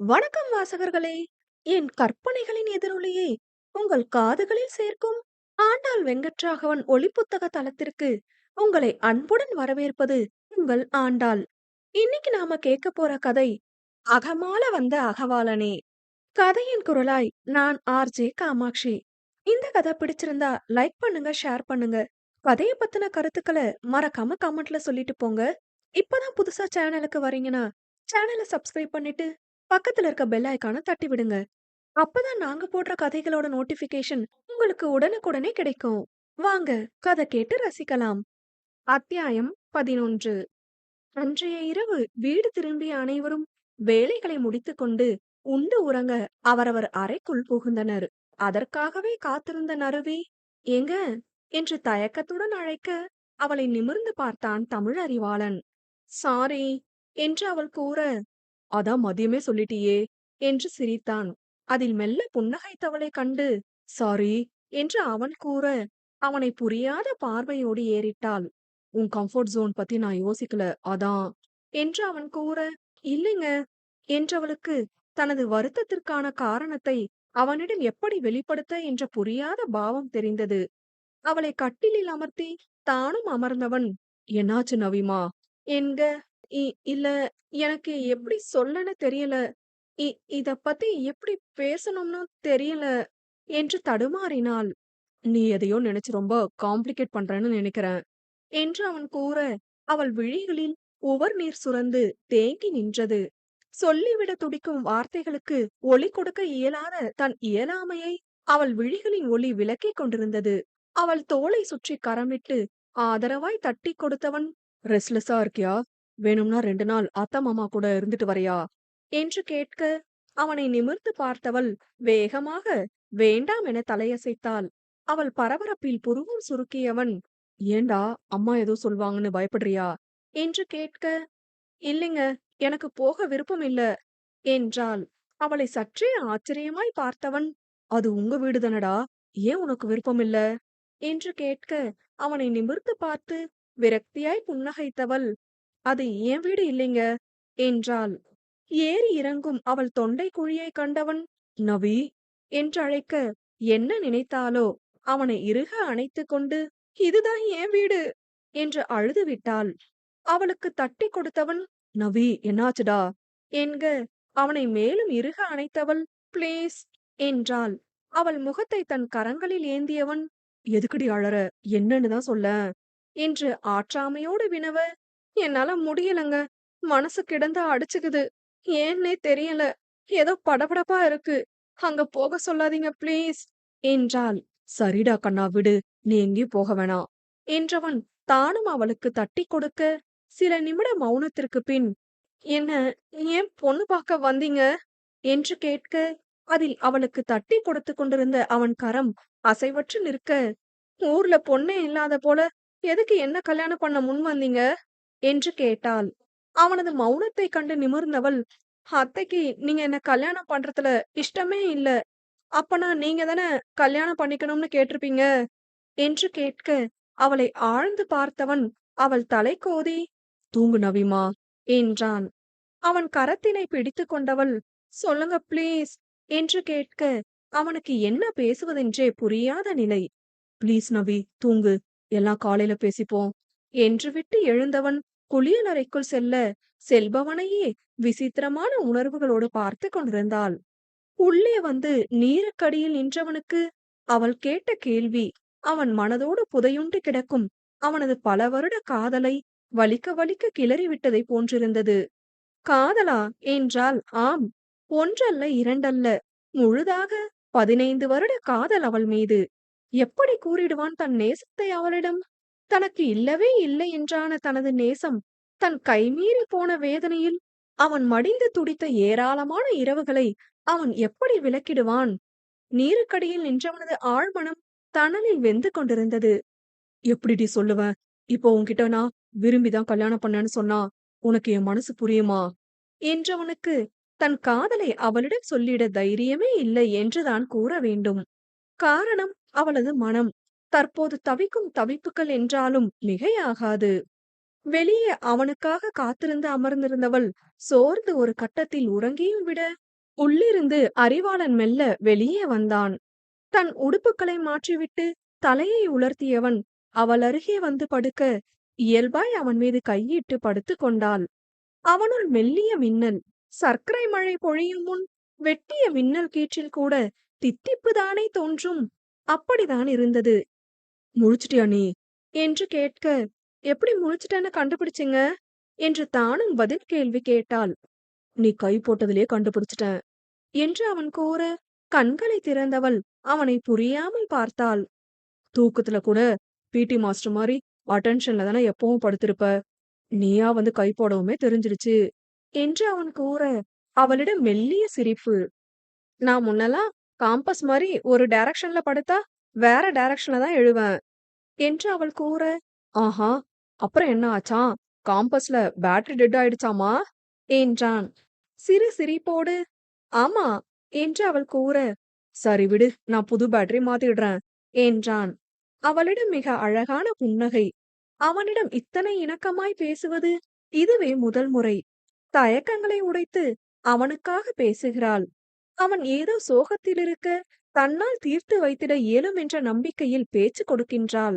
வணக்கம் வாசகர்களே! என் கற்பனைகளின் எதிரொலியை உங்கள் காதுகளில் சேர்க்கும் ஆண்டாள் வெங்கட்ராகவன் ஒலிப்புத்தக தளத்திற்கு உங்களை அன்புடன் வரவேற்பது உங்கள் ஆண்டாள். இன்னைக்கு நாம கேட்க போற கதை அகமால வந்த அகவாளனே. கதையின் குரலாய் நான் ஆர்ஜே காமாட்சி. இந்த கதை பிடிச்சிருந்தா லைக் பண்ணுங்க, ஷேர் பண்ணுங்க. கதைய பத்தின கருத்துக்களை மறக்காம கமெண்ட்ல சொல்லிட்டு போங்க. இப்பதான் புதுசா சேனலுக்கு வரீங்கன்னா சேனலை சப்ஸ்கிரைப் பண்ணிட்டு பக்கத்துல இருக்க பெல் ஐகானை தட்டி விடுங்க. அப்பதான் நாங்க போடுற கதைகளோட நோட்டிபிகேஷன் உங்களுக்கு உடனுக்குடனே கிடைக்கும். வாங்க கதை கேட்டு ரசிக்கலாம். அத்தியாயம் 11. அன்றைய இரவு வீடு திரும்பிய அனைவரும் வேலைகளை முடித்துக்கொண்டு உண்டு உறங்க அவரவர் அறைக்குள் புகுந்தனர். அதற்காகவே காத்திருந்த நறுவி, ஏங்க என்று தயக்கத்துடன் அழைக்க அவளை நிமிர்ந்து பார்த்தான் தமிழறிவாளன். சாரி என்று அவள் கூற, அதான் மதியமே சொல்லிட்டியே என்று சிரித்தான். அதில் மெல்ல புன்னகைத்தவளைக் கண்டு சாரி என்று அவன் கூற, அவனை புரியாத பார்வையோடு ஏறிட்டாள். உன் கம்ஃபர்ட் ஜோன் பத்தி நான் யோசிக்கல, அதான் என்று அவன் கூற, இல்லைங்க என்றவளுக்கு தனது வருத்தத்திற்கான காரணத்தை அவனிடம் எப்படி வெளிப்படுத்த என்ற புரியாத பாவம் தெரிந்தது. அவளை கட்டிலில் அமர்த்தி தானும் அமர்ந்தவன், என்னாச்சு நவிமா என்க, இல்ல, எனக்கு எப்படி சொல்லன்னு தெரியல. இ இத பத்தி எப்படி பேசணும்னு தெரியல என்று தடுமாறினாள். நீ எதையோ நினைச்சு ரொம்ப காம்ப்ளிகேட் பண்றேன்னு நினைக்கிறேன் என்று அவன் கூற, அவள் விழிகளில் உவர்நீர் சுரந்து தேங்கி நின்றது. சொல்லிவிட துடிக்கும் வார்த்தைகளுக்கு ஒலி கொடுக்க இயலாத தன் இயலாமையை அவள் விழிகளின் ஒளி விளக்கிக் கொண்டிருந்தது. அவள் தோளை சுற்றி கரமிட்டு ஆதரவாய் தட்டி கொடுத்தவன், ரெஸ்ட்லெஸ்ஸா இருக்கியா? வேணும்னா 2 நாள் அத்தை மாமா கூட இருந்துட்டு வரையா என்று கேட்க, அவனை நிமிர்ந்து பார்த்தவள் வேகமாக வேண்டாம் என தலையசைத்தாள். அவள் பரபரப்பில் புருவம் சுருக்கியவன், ஏண்டா அம்மா ஏதோ சொல்வாங்கன்னு பயப்படுறியா என்று கேட்க, இல்லைங்க, எனக்கு போக விருப்பம் இல்ல என்றாள். அவளை சற்றே ஆச்சரியமாய் பார்த்தவன், அது உங்க வீடு தானடா, ஏன் உனக்கு விருப்பம் இல்ல என்று கேட்க, அவனை நிமிர்ந்து பார்த்து விரக்தியாய் புன்னகைத்தவள், அது என் வீடு இல்லைங்க என்றாள். ஏறி இறங்கும் அவள் தொண்டை குழியை கண்டவன், நவி என்றழைக்க, என்ன நினைத்தாலோ அவனை இறுக அணைத்துக் கொண்டு, இதுதான் என் வீடு என்று அழுது விட்டாள். அவளுக்கு தட்டி கொடுத்தவன், நவி என்னாச்சுடா என்க, அவனை மேலும் இறுக அணைத்தவள், ப்ளீஸ் என்றாள். அவள் முகத்தை தன் கரங்களில் ஏந்தியவன், எதுக்குடி அழற, என்னன்னு தான் சொல்லேன் என்று ஆற்றாமையோடு வினவ, என்னால முடியலங்க, மனசு கிடந்து அடிச்சுக்குது, ஏன்னே தெரியல, ஏதோ படபடப்பா இருக்கு, அங்க போக சொல்லாதீங்க ப்ளீஸ் என்றாள். சரிடா கண்ணா விடு, நீ எங்கேயும் போக வேணாம் என்றவன் தானும் அவளுக்கு தட்டி கொடுக்க, சில நிமிட மௌனத்திற்கு பின், என்ன ஏன் பொண்ணு பார்க்க வந்தீங்க என்று கேட்க, அதில் அவளுக்கு தட்டி கொடுத்து கொண்டிருந்த அவன் கரம் அசைவற்று நிற்க, ஊர்ல பொண்ணே இல்லாத போல எதுக்கு என்ன கல்யாணம் பண்ண முன் வந்தீங்க என்று கேட்டாள். அவனது மௌனத்தை கண்டு நிமிர்ந்தவள், அத்தைக்கு நீங்க என்ன கல்யாணம் பண்றதுல இஷ்டமே இல்ல, அப்பனா நீங்க தானே கல்யாணம் பண்ணிக்கணும்னு கேட்டிருப்பீங்க என்று கேட்க, அவளை ஆழ்ந்து பார்த்தவன் அவள் தலை கோதி, தூங்கு நவிமா என்றான். அவன் கரத்தினை பிடித்து கொண்டவள், சொல்லுங்க ப்ளீஸ் என்று கேட்க, அவனுக்கு என்ன பேசுவதென்றே புரியாத நிலை. ப்ளீஸ் நவி தூங்கு, எல்லாம் காலையில பேசிப்போம் என்று விட்டு எழுந்தவன் குளியலறைக்குள் செல்ல, செல்பவனையே விசித்திரமான உணர்வுகளோடு பார்த்து கொண்டிருந்தாள். உள்ளே வந்து நீருக்கடியில் நின்றவனுக்கு அவள் கேட்ட கேள்வி அவன் மனதோடு புதையுண்டு கிடக்கும் அவனது பல வருட காதலை வலிக்க வலிக்க கிளறிவிட்டதை போன்றிருந்தது. காதலா என்றால் ஆம், ஒன்றல்ல இரண்டல்ல, முழுதாக 15 வருட காதல் அவள் மீது. எப்படி கூறிடுவான் தன் நேசத்தை அவளிடம்? தனக்கு இல்லவே இல்லை என்றான தனது நேசம் தன் கைமீறி போன வேதனையில் அவன் மடிந்து துடித்த ஏராளமான இரவுகளை அவன் எப்படி விலக்கிடுவான்? நீருக்கடியில் நின்றவனது ஆழ்மனம் தணலில் வெந்து கொண்டிருந்தது. எப்படிடி சொல்லுவேன்? இப்போ உன்கிட்ட நான் விரும்பிதான் கல்யாணம் பண்ணேன்னு சொன்னா உனக்கு என் மனசு புரியுமா என்றவனுக்கு தன் காதலை அவளிடம் சொல்லிட தைரியமே இல்லை என்றுதான் கூற வேண்டும். காரணம் அவளது மனம் தற்போது தவிக்கும் தவிப்புகள் என்றாலும் மிகையாகாது. வெளியே அவனுக்காக காத்திருந்து அமர்ந்திருந்தவள் சோர்ந்து ஒரு கட்டத்தில் உறங்கியும் விட, உள்ளிருந்து அறிவாளன் மெல்ல வெளியே வந்தான். தன் உடுப்புக்களை மாற்றிவிட்டு தலையை உலர்த்தியவன் அவள் அருகே வந்து படுக்க, இயல்பாய் அவன் மீது கையிட்டு படுத்துக் கொண்டாள். அவனுள் மெல்லிய மின்னல். சர்க்கரை மழை பொழியும் முன் வெட்டிய மின்னல் கீற்றில் கூட தித்திப்புதானே தோன்றும். அப்படிதான் இருந்தது. "முழிச்சிட்டியா நீ?" என்று கேட்க, "எப்படி முழிச்சிட்டேன்னு கண்டுபிடிச்சீங்க?" என்று தானும் பதில் கேள்வி கேட்டாள். "நீ கை போட்டதிலே கண்டுபிடிச்சிட்டேன்" என்று அவன் கூற, கண்களை திறந்தவள் அவனை புரியாமல் பார்த்தாள். "தூக்கத்துல கூட பிடி மாஸ்டர் மாரி அட்டென்ஷன்ல தானே எப்பவும் படுத்திருப்ப. நீயா வந்து கை போடவுமே தெரிஞ்சிடுச்சு" என்று அவன் கூற, அவளிடம் மெல்லிய சிரிப்பு. "நான் முன்னெல்லாம் காம்பஸ் மாரி ஒரு டைரக்ஷன்ல படுத்தா வேற டைரக்ஷன்ல தான் எழுவேன்" என்று அவள் கூற, "ஆஹா, அப்புறம் என்ன ஆச்சாம்? காம்பஸ்ல பேட்டரி டெட் ஆயிடுச்சாமா?" என்றான். சிறு சிரிப்போடு, "ஆமா" என்று அவள் கூற, "சரி விடு, நான் புது பேட்டரி மாத்திடுறேன்" என்றான். அவளிடம் மிக அழகான புன்னகை. அவனிடம் இத்தனை இணக்கமாய் பேசுவது இதுவே முதல் முறை. தயக்கங்களை உடைத்து அவனுக்காக பேசுகிறாள். அவன் ஏதோ சோகத்தில் இருக்க, தன்னால் தீர்த்து வைத்திட இயலும் என்ற நம்பிக்கையில் பேச்சு கொடுக்கின்றாள்.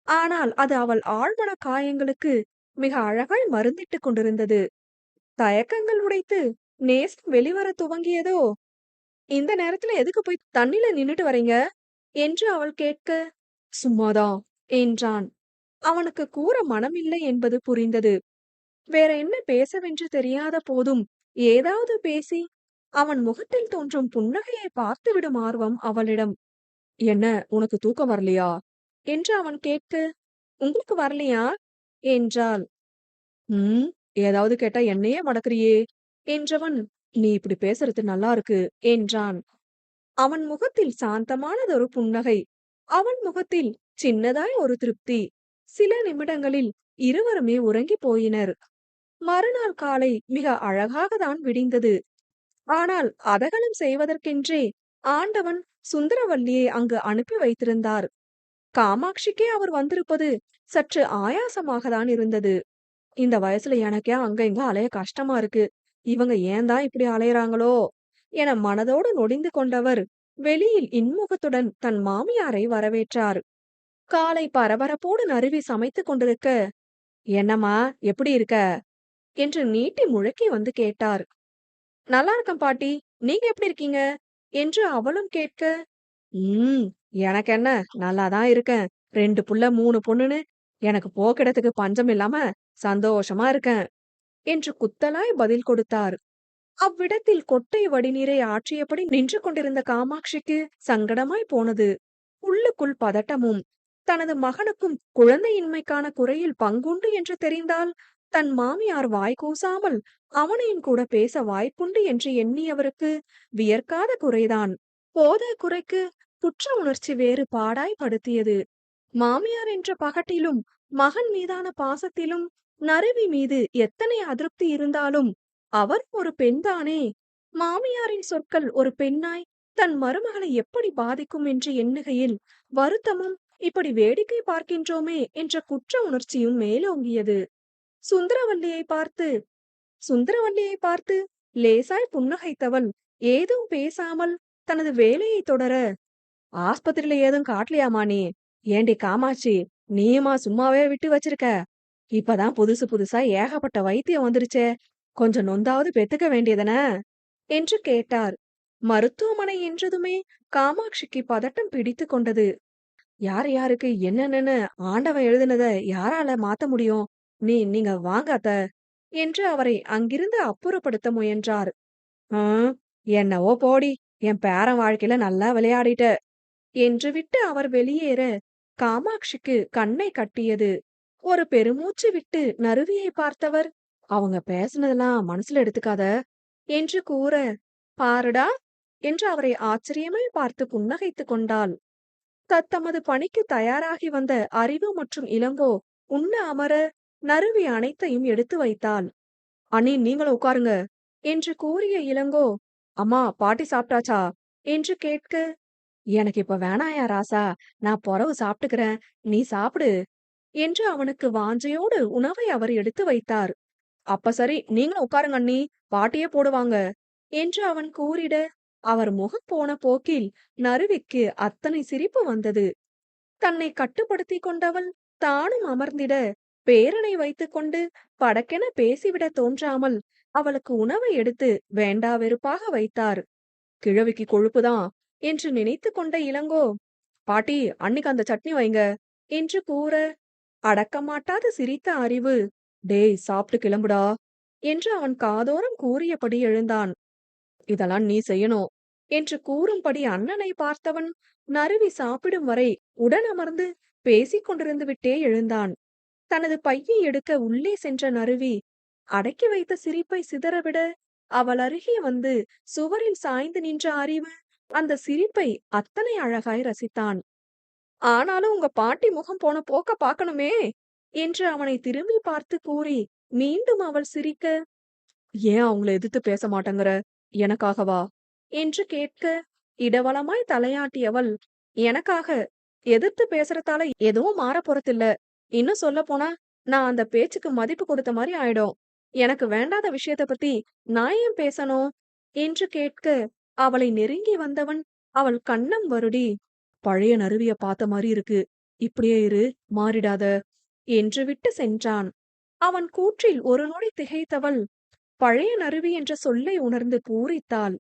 ஆனால் அது அவள் ஆழ்மன காயங்களுக்கு மிக அழகாய் மருந்திட்டுக் கொண்டிருந்தது. தயக்கங்கள் உடைத்து நேசம் வெளிவர துவங்கியதோ. "இந்த நேரத்துல எதுக்கு போய் தண்ணில நின்னுட்டு வரீங்க?" என்று அவள் கேட்க, "சும்மாதான்" என்றான். அவனுக்கு கூற மனமில்லை என்பது புரிந்தது. வேற என்ன பேசவென்று தெரியாத போதும் ஏதாவது பேசி அவன் முகத்தில் தோன்றும் புன்னகையை பார்த்துவிடும் ஆர்வம் அவளிடம். "என்ன, உனக்கு தூக்கம் வரலையா?" என்று அவன் கேட்க, "உங்களுக்கு வரலையா?" என்றாள். "ம், ஏதாவது கேட்டா என்னையே மடக்கறியே" என்றவன், "நீ இப்படி பேசுறது நல்லா இருக்கு" என்றான். அவன் முகத்தில் சாந்தமானதொரு புன்னகை. அவன் முகத்தில் சின்னதாய் ஒரு திருப்தி. சில நிமிடங்களில் இருவருமே உறங்கிப் போயினர். மறுநாள் காலை மிக அழகாக தான் விடிந்தது. ஆனால் அதகலம் செய்வதற்கென்றே ஆண்டவன் சுந்தரவல்லியை அங்கு அனுப்பி வைத்திருந்தார். காமாட்சிக்கே அவர் வந்திருப்பது சற்று ஆயாசமாக தான் இருந்தது. "இந்த வயசுல எனக்கே அங்க இங்க அலைய கஷ்டமா இருக்கு. இவங்க ஏன் தான் இப்படி அலையறாங்களோ" என மனதோடு நொடிந்து கொண்டவர் வெளியில் இன்முகத்துடன் தன் மாமியாரை வரவேற்றார். காலை பரபரப்போடு நறுவி சமைத்துக் கொண்டிருக்க, "என்னம்மா, எப்படி இருக்க?" என்று நீட்டி முழக்கி வந்து கேட்டார். "நல்லா இருக்கேன் பாட்டி. நீங்க எப்படி இருக்கீங்க?" என்று அவளும் கேட்க, "ம், எனக்கு என்ன, நல்லா தான் இருக்கேன். 2 புள்ள 3 பொண்ணுன்னு எனக்கு போக்கிடத்துக்கு பஞ்சம் இல்லாம சந்தோஷமா இருக்கேன்" என்று குத்தலாய் பதில் கொடுத்தார். அவ்விடத்தில் கொட்டை வடிநீரை ஆற்றியபடி நின்று கொண்டிருந்த காமாட்சிக்கு சங்கடமாய் போனது. உள்ளுக்குள் பதட்டமும். தனது மகனுக்கும் குழந்தையின்மைக்கான குறையில் பங்குண்டு என்று தெரிந்தால் தன் மாமியார் வாய் கூசாமல் அவனையும் கூட பேச வாய்ப்புண்டு என்று எண்ணியவருக்கு வியர்க்காத குறைதான். போத குறைக்கு குற்ற உணர்ச்சி வேறு பாடாய் படுத்தியது. மாமியார் என்ற பகட்டிலும் மகன் மீதான பாசத்திலும் நறுவி மீது எத்தனை அதிருப்தி இருந்தாலும் அவர் ஒரு பெண்தானே. மாமியாரின் சொற்கள் ஒரு பெண்ணாய் தன் மருமகளை எப்படி பாதிக்கும் என்று எண்ணுகையில் வருத்தமும், இப்படி வேடிக்கை பார்க்கின்றோமே என்ற குற்ற உணர்ச்சியும் மேலோங்கியது. சுந்தரவல்லியை பார்த்து சுந்தரவல்லியை பார்த்து லேசாய் புன்னகைத்தவள் ஏதும் பேசாமல் தனது வேலையை தொடர, "ஆஸ்பத்திரியில ஏதும் காட்டலையாமா நீ? ஏண்டி காமாட்சி, நீயுமா சும்மாவே விட்டு வச்சிருக்க? இப்பதான் புதுசு புதுசா ஏகப்பட்ட வைத்தியம் வந்துருச்சே. கொஞ்சம் நொந்தாவது பெத்துக்க வேண்டியதுதானே?" என்று கேட்டார். மருத்துவமனை என்றதுமே காமாட்சிக்கு பதட்டம் பிடித்துக் கொண்டது. யார் யாருக்கு என்னென்னன்னு ஆண்டவன் எழுதினத யாரால மாத்த முடியும்? நீங்க வாங்க அத்த என்று அவரை அங்கிருந்து அப்புறப்படுத்த முயன்றார். "ம், என்னவோ போடி, என் பேரன் வாழ்க்கையில நல்லா விளையாடிட்ட" என்று விட்டு அவர் வெளியேற காமாட்சிக்கு கண்ணை கட்டியது. ஒரு பெருமூச்சு விட்டு நறுவியை பார்த்தவர், "அவங்க பேசுனதெல்லாம் மனசுல எடுத்துக்காத" என்று கூற, "பாருடா" என்று அவரை ஆச்சரியமாய் பார்த்து புன்னகைத்துக் கொண்டாள். தத்தமது பணிக்கு தயாராகி வந்த அறிவு மற்றும் இளங்கோ உண்ண அமர நறுவி அனைத்தையும் எடுத்து வைத்தாள். "அண்ணி, நீங்களும் உட்காருங்க" என்று கூறிய இளங்கோ, "அம்மா, பாட்டி சாப்பிட்டாச்சா?" என்று கேட்க, "எனக்கு இப்ப வேணாயா ராசா, நான் பொறவு சாப்பிட்டுக்கிறேன், நீ சாப்பிடு" என்று அவனுக்கு வாஞ்சையோடு உணவை அவர் எடுத்து வைத்தார். "அப்ப சரி, நீங்களும் உட்காருங்க அண்ணி, பாட்டியே போடுவாங்க" என்று அவன் கூறிட, அவர் முகம் போன போக்கில் நறுவிக்கு அத்தனை சிரிப்பு வந்தது. தன்னை கட்டுப்படுத்திக் கொண்டவள் தானும் அமர்ந்திட, பேரனை வைத்துக்கொண்டு படக்கென பேசிவிடத் தோன்றாமல் அவளுக்கு உணவை எடுத்து வேண்டா வெறுப்பாக வைத்தார். கிழவிக்கு கொழுப்புதான் என்று நினைத்து கொண்ட இளங்கோ, பாட்டி அன்னிக்கு அந்த சட்னி வைங்க என்று கூற, அடக்கமாட்டாது சிரித்த அறிவு, டேய் சாப்பிட்டு கிளம்புடா என்று அவன் காதோரம் கூறியபடி எழுந்தான். இதெல்லாம் நீ செய்யணும் என்று கூறும்படி அண்ணனை பார்த்தவன் நறுவி சாப்பிடும் வரை உடன் அமர்ந்து பேசிக் கொண்டிருந்து விட்டே எழுந்தான். தனது பையை எடுக்க உள்ளே சென்ற நறுவி அடக்கி வைத்த சிரிப்பை சிதறவிட, அவள் அருகே வந்து சுவரில் சாய்ந்து நின்ற அறிவு அந்த சிரிப்பை அத்தனை அழகாய் ரசித்தான். ஆனாலும் உங்க பாட்டி முகம் போன போக்க பார்க்கணுமே என்று அவனை திரும்பி பார்த்து கூறி மீண்டும் அவள் சிரிக்க, ஏன் அவங்கள எதிர்த்து பேச மாட்டேங்கிற, எனக்காகவா என்று கேட்க, இடவலமாய் தலையாட்டியவள், எனக்காக எதிர்த்து பேசுறதால எதுவும் மாற போறதில்ல. இன்னும் சொல்ல போனா நான் அந்த பேச்சுக்கு மதிப்பு கொடுத்த மாதிரி ஆயிடும். எனக்கு வேண்டாத விஷயத்த பத்தி நான் ஏன் பேசணும் என்று கேட்க, அவளை நெருங்கி வந்தவன் அவள் கன்னம் வருடி, பழைய நறுவிய பார்த்த மாதிரி இருக்கு, இப்படியே இரு, மாறிடாத என்று விட்டு சென்றான். அவன் கூற்றில் ஒரு நொடி திகைத்தவள் பழைய நறுவி என்ற சொல்லை உணர்ந்து பூரித்தாள்.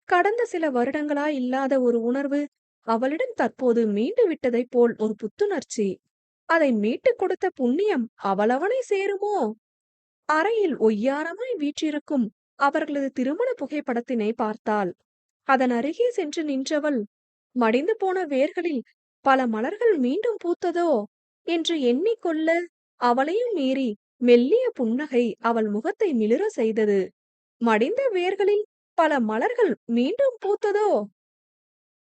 கடந்த சில வருடங்களாய் இல்லாத ஒரு உணர்வு அவளிடம் தற்போது மீண்டு விட்டதைப் போல் ஒரு புத்துணர்ச்சி. அதை மீட்டுக் கொடுத்த புண்ணியம் அவளவனை சேருமோ? அறையில் ஒய்யாரமாய் வீற்றிருக்கும் அவர்களது திருமண புகைப்படத்தினை பார்த்தாள். அதன் அருகே சென்று நின்றவள், மடிந்து போன வேர்களில் பல மலர்கள் மீண்டும் பூத்ததோ என்று எண்ணிக்கொள்ள, அவளையும் மீறி மெல்லிய புன்னகை அவள் முகத்தை மிளிர செய்தது. மடிந்த வேர்களில் பல மலர்கள் மீண்டும் பூத்ததோ